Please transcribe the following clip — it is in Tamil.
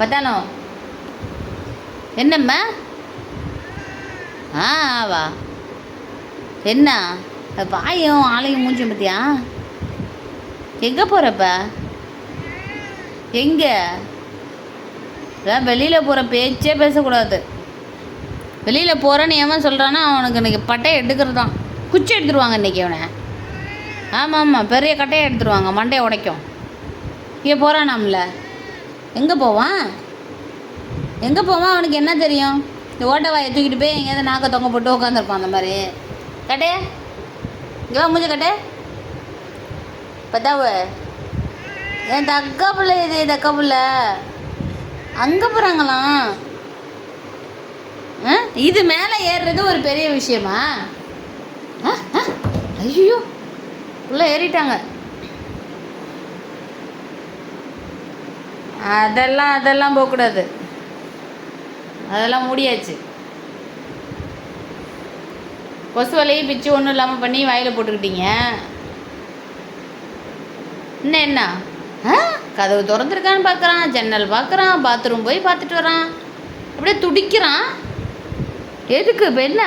பத்தானோ என்னம்மா? வா. என்ன பாயும் ஆளையும் மூஞ்சும் பத்தியா? எங்கே போகிறப்ப? எங்கே? வெளியில் போகிற பேச்சே பேசக்கூடாது. வெளியில் போகிறேன்னு ஏன் சொல்கிறான்னா அவனுக்கு இன்றைக்கி பட்டையை எடுக்கிறது தான். குச்சி எடுத்துருவாங்க இன்றைக்கி அவனை. ஆமாம் ஆமாம், பெரிய கட்டையை எடுத்துருவாங்க, மண்டையை உடைக்கும். இங்கே போகிறானாம்ல, எங்கே போவான்? எங்கே போவான்? அவனுக்கு என்ன தெரியும்? இந்த ஓட்ட வாயை தூக்கிட்டு போய் எங்கேயாவது நாக்க தொங்க போட்டு உட்காந்துருப்பான். அந்த மாதிரி கட்டே இங்கே வா, மூஞ்சி கட்டே. பத்தாவு என் தக்கா பிள்ளை, இது தக்கா பிள்ளை அங்கே போகிறாங்களாம். இது மேலே ஏறுறது ஒரு பெரிய விஷயமா? ஐயோ, உள்ளே ஏறிட்டாங்க. அதெல்லாம் போகக்கூடாது, அதெல்லாம் மூடியாச்சு. கொசு வலையும் பிச்சு ஒன்றும் இல்லாமல் பண்ணி வாயில் போட்டுக்கிட்டீங்க. என்ன கதவு திறந்துருக்கான்னு பார்க்குறான், ஜன்னல் பார்க்குறான், பாத்ரூம் போய் பார்த்துட்டு வரான், அப்படியே துடிக்கிறான். எதுக்கு இப்போ என்ன?